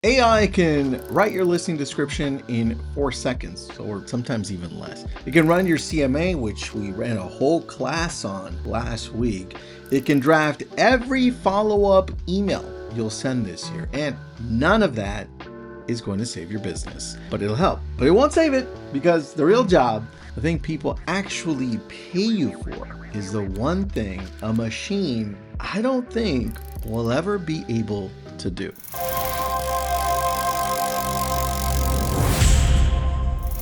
AI can write your listing description in 4 seconds, or sometimes even less. It can run your CMA, which we ran a whole class on last week. It can draft every follow-up email you'll send this year, and none of that is going to save your business, but it'll help. But it won't save it, because the real job, the thing people actually pay you for, is the one thing a machine, I don't think, will ever be able to do.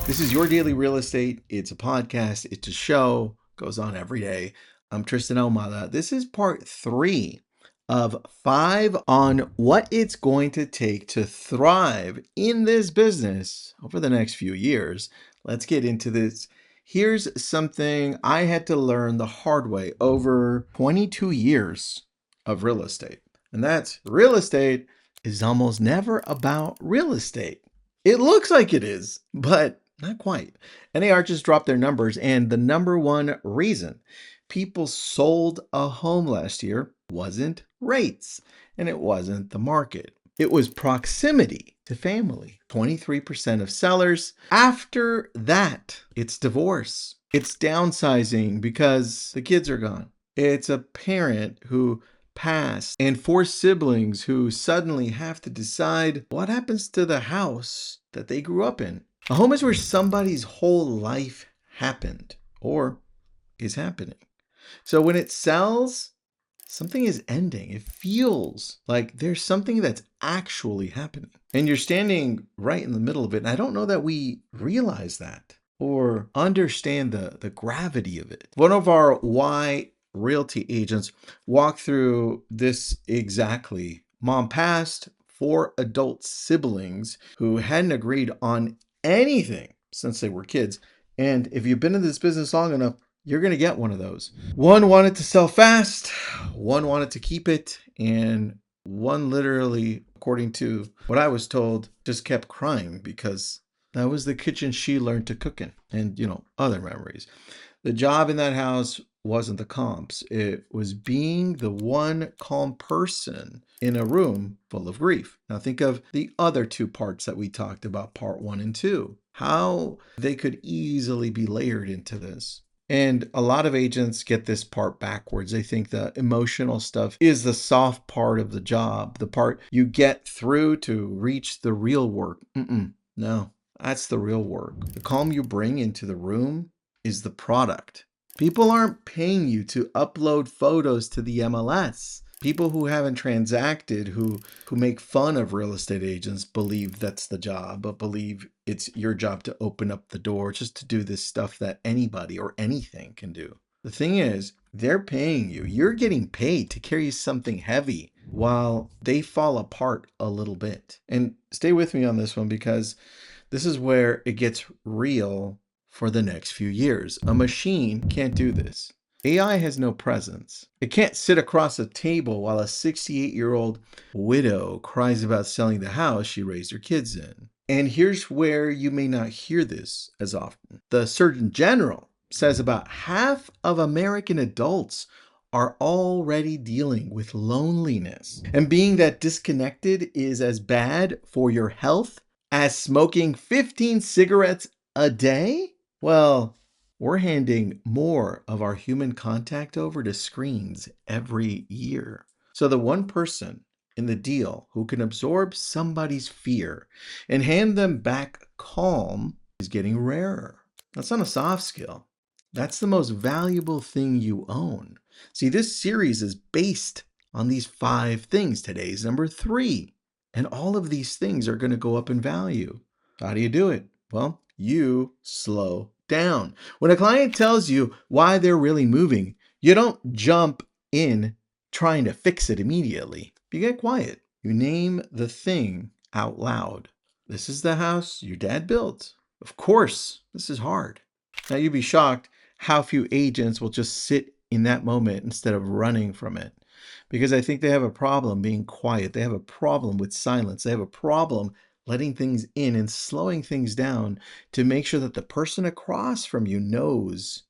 This is Your Daily Real Estate. It's a podcast. It's a show. Goes on every day. I'm Tristan Almada. This is part 3 of 5 on what it's going to take to thrive in this business over the next few years. Let's get into this. Here's something I had to learn the hard way over 22 years of real estate. And that's real estate is almost never about real estate. It looks like it is, but not quite. NAR just dropped their numbers, and the number one reason people sold a home last year wasn't rates, and it wasn't the market. It was proximity to family. 23% of sellers. After that, it's divorce. It's downsizing because the kids are gone. It's a parent who passed and 4 siblings who suddenly have to decide what happens to the house that they grew up in. A home is where somebody's whole life happened or is happening. So when it sells, something is ending. It feels like there's something that's actually happening. And you're standing right in the middle of it. And I don't know that we realize that or understand the gravity of it. One of our Why Realty agents walked through this exactly. Mom passed, 4 adult siblings who hadn't agreed on anything since they were kids. And if you've been in this business long enough, you're going to get one of those. One wanted to sell fast, one wanted to keep it, and one literally, according to what I was told, just kept crying because that was the kitchen she learned to cook in, and other memories. The job in that house wasn't the comps. It was being the one calm person in a room full of grief. Now think of the other 2 parts that we talked about, part 1 and 2, how they could easily be layered into this. And a lot of agents get this part backwards. They think the emotional stuff is the soft part of the job, the part you get through to reach the real work. No, that's the real work. The calm you bring into the room is the product. People aren't paying you to upload photos to the MLS. People who haven't transacted, who make fun of real estate agents, believe that's the job, but believe it's your job to open up the door just to do this stuff that anybody or anything can do. The thing is, they're paying you. You're getting paid to carry something heavy while they fall apart a little bit. And stay with me on this one because this is where it gets real for the next few years. A machine can't do this. AI has no presence. It can't sit across a table while a 68-year-old widow cries about selling the house she raised her kids in. And here's where you may not hear this as often. The Surgeon General says about half of American adults are already dealing with loneliness. And being that disconnected is as bad for your health as smoking 15 cigarettes a day? Well, we're handing more of our human contact over to screens every year. So the one person in the deal who can absorb somebody's fear and hand them back calm is getting rarer. That's not a soft skill. That's the most valuable thing you own. See, this series is based on these 5 things. Today's number 3. And all of these things are going to go up in value. How do you do it? Well, you slow down. When a client tells you why they're really moving, you don't jump in trying to fix it immediately. You get quiet. You name the thing out loud. This is the house your dad built. Of course, this is hard. Now you'd be shocked how few agents will just sit in that moment instead of running from it. Because I think they have a problem being quiet. They have a problem with silence. They have a problem letting things in and slowing things down to make sure that the person across from you knows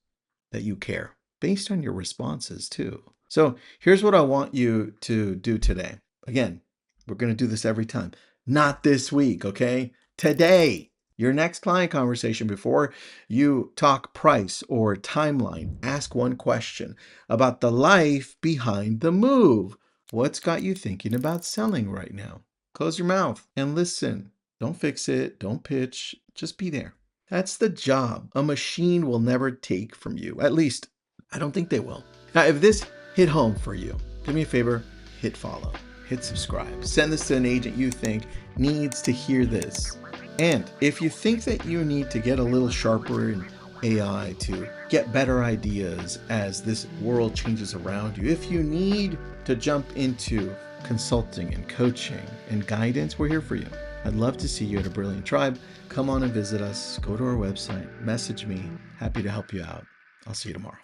that you care based on your responses too. So here's what I want you to do today. Again, we're going to do this every time. Not this week, okay? Today. Your next client conversation, before you talk price or timeline, ask one question about the life behind the move. What's got you thinking about selling right now? Close your mouth and listen. Don't fix it. Don't pitch. Just be there. That's the job a machine will never take from you. At least, I don't think they will. Now, if this hit home for you, do me a favor, hit follow, hit subscribe. Send this to an agent you think needs to hear this. And if you think that you need to get a little sharper in AI to get better ideas as this world changes around you, if you need to jump into consulting and coaching and guidance, we're here for you. I'd love to see you at a Brilliant Tribe. Come on and visit us. Go to our website, message me. Happy to help you out. I'll see you tomorrow.